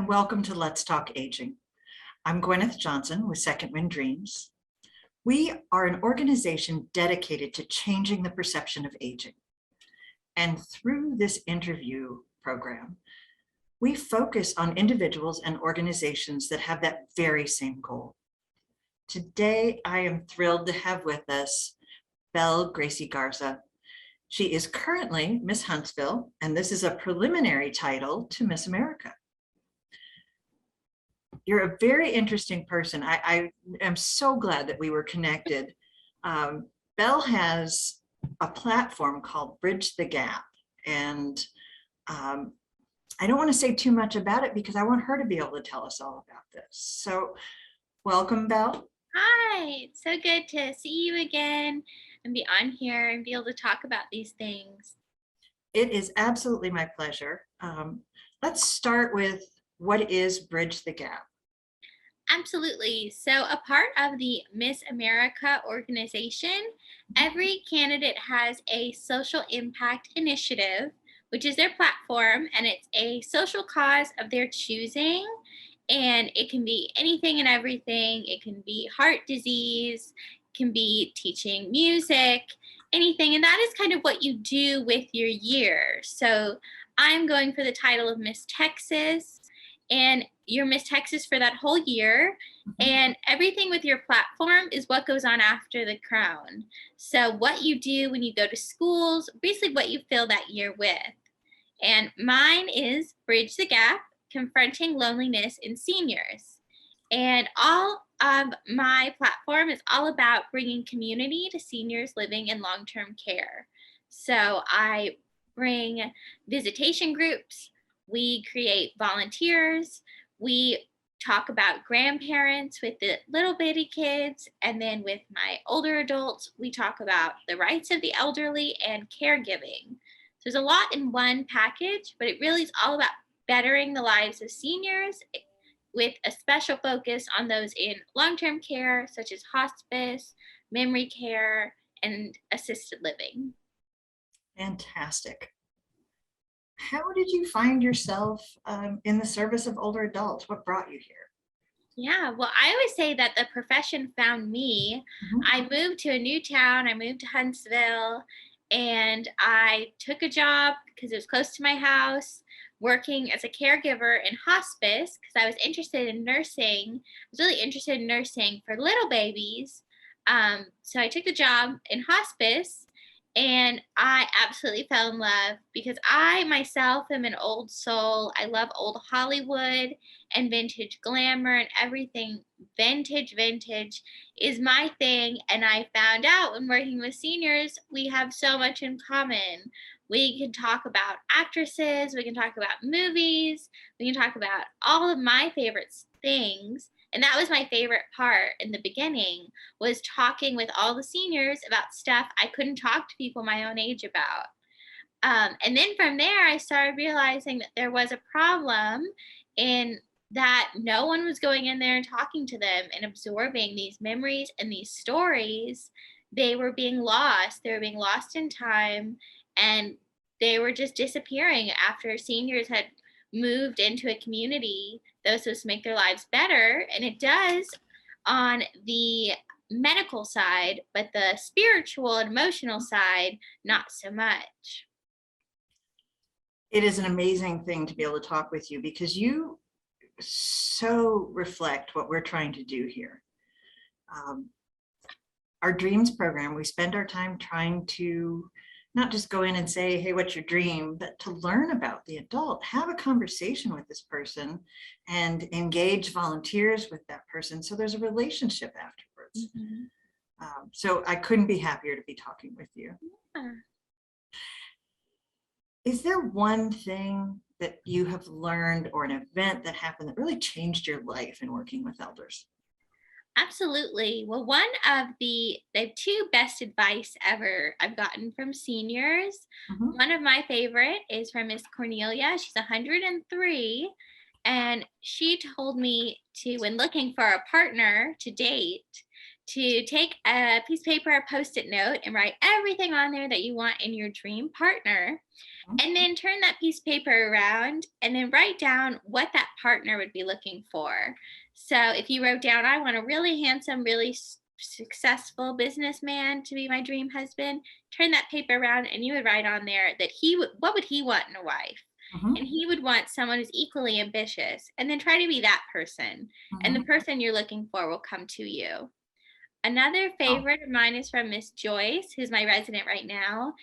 welcome to Let's Talk Aging. I'm Gwyneth Johnson with Second Wind Dreams. We are an organization dedicated to changing the perception of aging. And through this interview program, we focus on individuals and organizations that have that very same goal. Today, I am thrilled to have with us Gracie Garza. She is currently Miss Huntsville, and this is a preliminary title to Miss America. You're a very interesting person. I am so glad that we were connected. Belle has a platform called Bridge the Gap, and I don't want to say too much about it because I want her to be able to tell us all about this. So welcome, Belle. Hi, it's so good to see you again and be on here and be able to talk about these things. It is absolutely my pleasure. Let's start with what is Bridge the Gap? Absolutely. So, a part of the Miss America organization, every candidate has a social impact initiative, which is their platform, and it's a social cause of their choosing. And it can be anything and everything. It can be heart disease, it can be teaching music, anything. And that is kind of what you do with your year. So, I'm going for the title of Miss Texas, and you're Miss Texas for that whole year. And everything with your platform is what goes on after the crown. So what you do when you go to schools, basically what you fill that year with. And mine is Bridge the Gap, Confronting Loneliness in Seniors. And all of my platform is all about bringing community to seniors living in long-term care. So I bring visitation groups, we create volunteers, we talk about grandparents with the little bitty kids, and then with my older adults, we talk about the rights of the elderly and caregiving. So there's a lot in one package, but it really is all about bettering the lives of seniors with a special focus on those in long-term care, such as hospice, memory care, and assisted living. Fantastic. How did you find yourself in the service of older adults? What brought you here? Yeah, well, I always say that the profession found me. I moved to a new town. I moved to Huntsville, and I took a job because it was close to my house, working as a caregiver in hospice because I was interested in nursing. I was really interested in nursing for little babies. So I took the job in hospice. And I absolutely fell in love because I myself am an old soul. I love old Hollywood and vintage glamour and everything. Vintage is my thing. And I found out when working with seniors, we have so much in common. We can talk about actresses, we can talk about movies, we can talk about all of my favorite things. And that was my favorite part in the beginning, was talking with all the seniors about stuff I couldn't talk to people my own age about. And then from there, I started realizing that there was a problem in that no one was going in there and talking to them and absorbing these memories and these stories. They were being lost. They were being lost in time, and they were just disappearing after seniors had moved into a community that was supposed to make their lives better. And it does on the medical side, but the spiritual and emotional side, not so much. It is an amazing thing to be able to talk with you because you so reflect what we're trying to do here. Our dreams program, we spend our time trying to not just go in and say, hey, what's your dream, but to learn about the adult, have a conversation with this person and engage volunteers with that person. So there's a relationship afterwards. So I couldn't be happier to be talking with you. Yeah. Is there one thing that you have learned or an event that happened that really changed your life in working with elders? Absolutely. Well, one of the two best advice ever I've gotten from seniors. One of my favorite is from Miss Cornelia. She's 103. And she told me to, when looking for a partner to date, to take a piece of paper, a post-it note, and write everything on there that you want in your dream partner. And then turn that piece of paper around and then write down what that partner would be looking for. So if you wrote down, I want a really handsome, really successful businessman to be my dream husband, turn that paper around and you would write on there that what would he want in a wife? Mhm, And he would want someone who's equally ambitious, and then try to be that person. And the mhm. person you're looking for will come to you. Another Oh, favorite of mine is from Miss Joyce, who's my resident right now.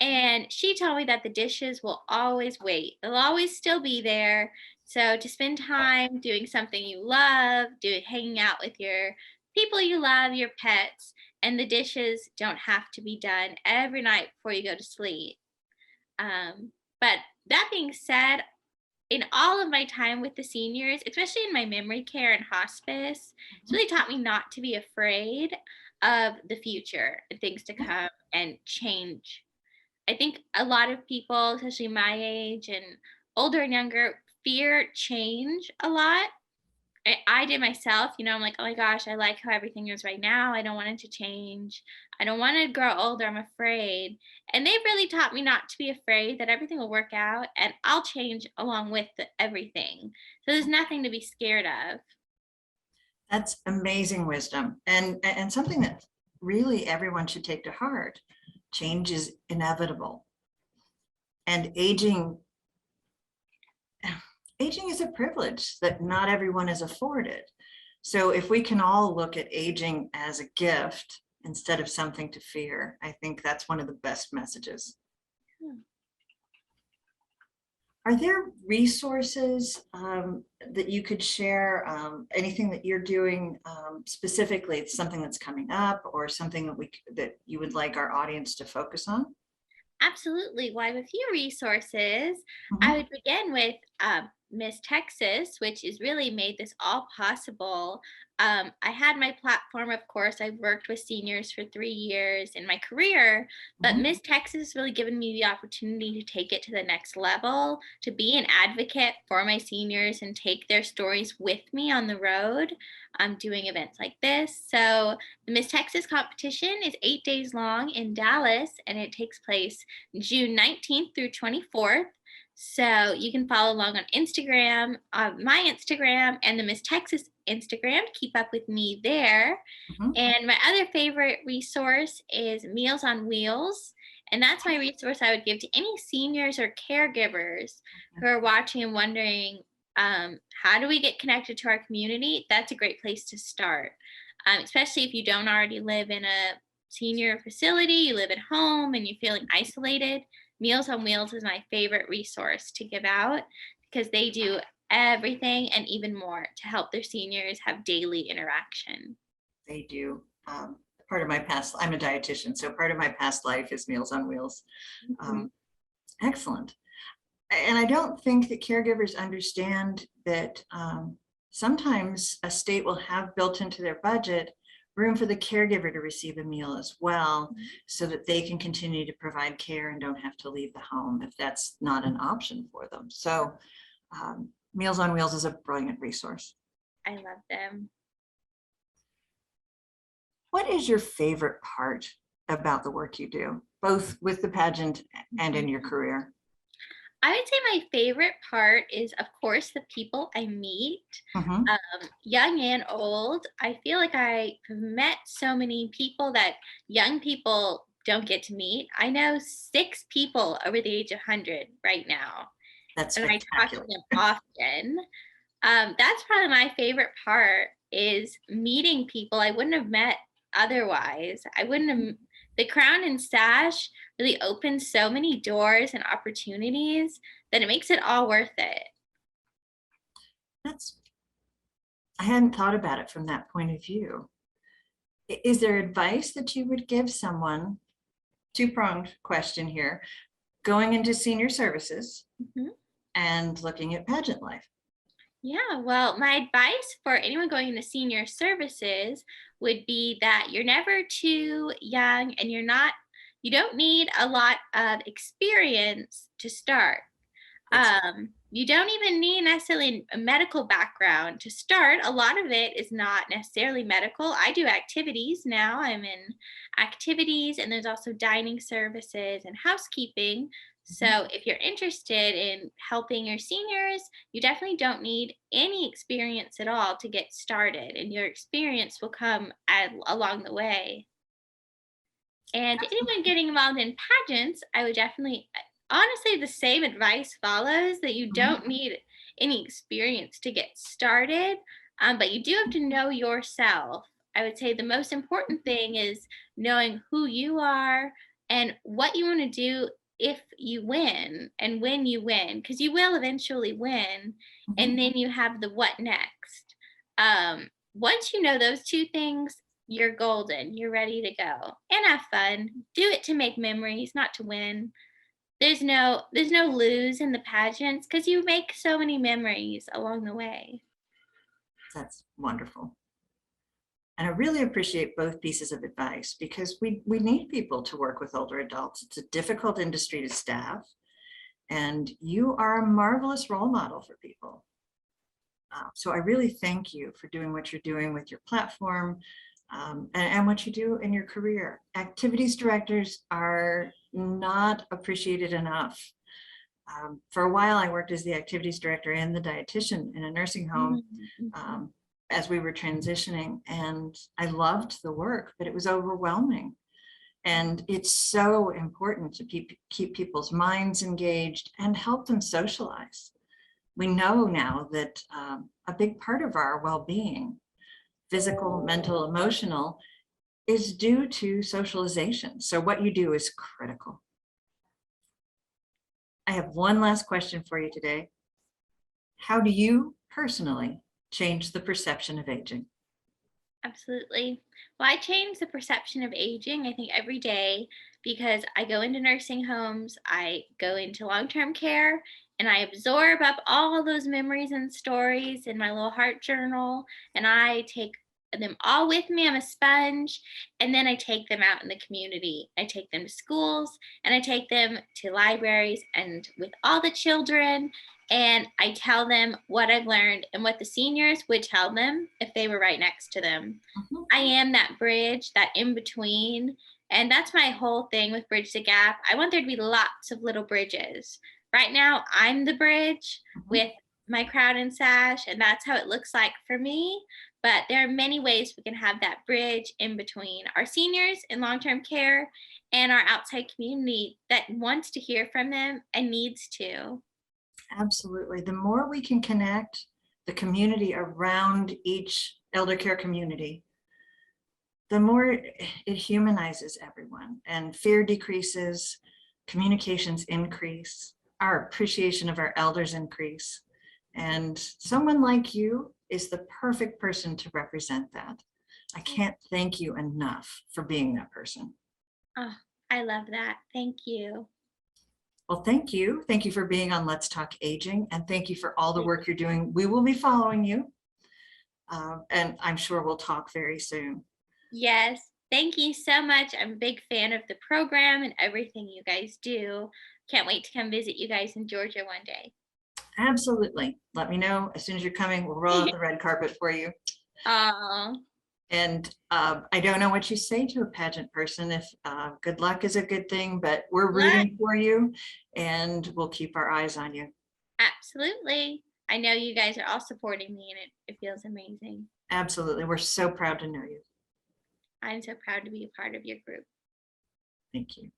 And she told me that the dishes will always wait. They'll always still be there. So to spend time doing something you love, hanging out with your people you love, your pets, and the dishes don't have to be done every night before you go to sleep. But that being said, in all of my time with the seniors, especially in my memory care and hospice, it's mhm. really taught me not to be afraid of the future and things to Yeah, come and change. I think a lot of people, especially my age and older and younger, fear change a lot. I did myself, I'm like, oh my gosh, I like how everything is right now. I don't want it to change. I don't want to grow older. I'm afraid. And they've really taught me not to be afraid, that everything will work out and I'll change along with everything. So there's nothing to be scared of. that's amazing wisdom and something that really everyone should take to heart. Change is inevitable, and aging is a privilege that not everyone is afforded. So if we can all look at aging as a gift instead of something to fear, I think that's one of the best messages. Hmm. Are there resources that you could share? Anything that you're doing specifically, something that's coming up, or something that you would like our audience to focus on? Absolutely. Well, I have a few resources. I Mhm, would begin with Miss Texas, which has really made this all possible. I had my platform, of course. I've worked with seniors for 3 years in my career, but mhm. Miss Texas has really given me the opportunity to take it to the next level, to be an advocate for my seniors and take their stories with me on the road. I'm doing events like this. So, the Miss Texas competition is 8 days long in Dallas, and it takes place June 19th through 24th. So you can follow along on Instagram, my Instagram, and the Miss Texas Instagram to keep up with me there. Mhm. And my other favorite resource is Meals on Wheels. And that's my resource I would give to any seniors or caregivers who are watching and wondering, how do we get connected to our community? That's a great place to start, especially if you don't already live in a senior facility, you live at home and you're feeling isolated. Meals on Wheels is my favorite resource to give out because they do everything and even more to help their seniors have daily interaction. They do. Part of my past, I'm a dietitian, so part of my past life is Meals on Wheels. Mhm. Um, Excellent. And I don't think that caregivers understand that sometimes a state will have built into their budget room for the caregiver to receive a meal as well, so that they can continue to provide care and don't have to leave the home if that's not an option for them. So Meals on Wheels is a brilliant resource. I love them. What is your favorite part about the work you do, both with the pageant and in your career? I would say my favorite part is, of course, the people I meet, Mhm. young and old. I feel like I have met so many people that young people don't get to meet. I know 6 people over the age of 100 right now, That's and I talk to spectacular. them often. That's probably my favorite part, is meeting people I wouldn't have met otherwise. I wouldn't have. The crown and sash really opens so many doors and opportunities that it makes it all worth it. That's I hadn't thought about it from that point of view. Is there advice that you would give someone, two-pronged question here, going into senior services Mhm. and looking at pageant life? Yeah, well, my advice for anyone going into senior services would be that you're never too young and you don't need a lot of experience to start. That's Um, You don't even need necessarily a medical background to start. A lot of it is not necessarily medical. I do activities now. I'm in activities, and there's also dining services and housekeeping. Mhm. So if you're interested in helping your seniors, you definitely don't need any experience at all to get started, and your experience will come along the way. And anyone getting involved in pageants, I would definitely, honestly, the same advice follows, that you Mhm. don't need any experience to get started, but you do have to know yourself. I would say the most important thing is knowing who you are and what you want to do if you win and when you win, because you will eventually win. Mhm. And then you have the what next. Once you know those two things, you're golden. You're ready to go. And have fun. Do it to make memories, not to win. There's no lose in the pageants because you make so many memories along the way. That's wonderful. And I really appreciate both pieces of advice because we need people to work with older adults. It's a difficult industry to staff, and you are a marvelous role model for people. So I really thank you for doing what you're doing with your platform, and what you do in your career. Activities directors are not appreciated enough. For a while, I worked as the activities director and the dietitian in a nursing home, Mhm, mhm. um, as we were transitioning, and I loved the work, but it was overwhelming. And it's so important to keep people's minds engaged and help them socialize. We know now that a big part of our well-being, physical, mental, emotional, is due to socialization. So what you do is critical. I have one last question for you today. How do you personally change the perception of aging? Absolutely. Well, I change the perception of aging, I think, every day because I go into nursing homes, I go into long term care, and I absorb up all those memories and stories in my little heart journal, and I take them all with me. I'm a sponge. And then I take them out in the community. I take them to schools, and I take them to libraries and with all the children, and I tell them what I've learned and what the seniors would tell them if they were right next to them. Mhm. I am that bridge, that in between. And that's my whole thing with Bridge the Gap. I want there to be lots of little bridges. Right now, I'm the bridge Mhm. with my crown and sash, and that's how it looks like for me. But there are many ways we can have that bridge in between our seniors in long term care and our outside community that wants to hear from them and needs to. Absolutely. The more we can connect the community around each elder care community, the more it humanizes everyone, and fear decreases, communications increase, our appreciation of our elders increase. And someone like you is the perfect person to represent that. I can't thank you enough for being that person. Oh, I love that. Thank you. Well, thank you. Thank you for being on Let's Talk Aging, and thank you for all the work you're doing. We will be following you, and I'm sure we'll talk very soon. Yes. Thank you so much. I'm a big fan of the program and everything you guys do. Can't wait to come visit you guys in Georgia one day. Absolutely. Let me know as soon as you're coming. We'll roll out the red carpet for you. Oh, And I don't know what you say to a pageant person if good luck is a good thing, but we're what? rooting for you and we'll keep our eyes on you. Absolutely. I know you guys are all supporting me, and it feels amazing. Absolutely. We're so proud to know you. I'm so proud to be a part of your group. Thank you.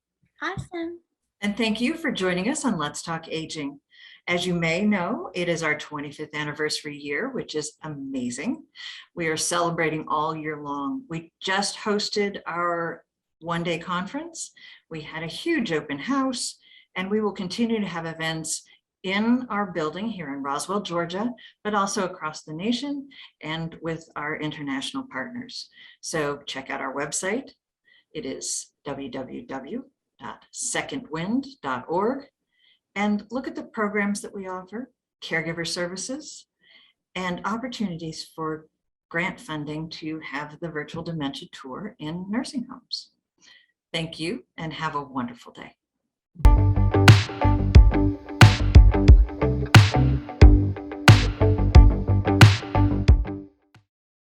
Awesome. And thank you for joining us on Let's Talk Aging. As you may know, it is our 25th anniversary year, which is amazing. We are celebrating all year long. We just hosted our one-day conference. We had a huge open house, and we will continue to have events in our building here in Roswell, Georgia, but also across the nation and with our international partners. So check out our website. It is www.secondwind.org, and look at the programs that we offer, caregiver services, and opportunities for grant funding to have the Virtual Dementia Tour in nursing homes. Thank you and have a wonderful day.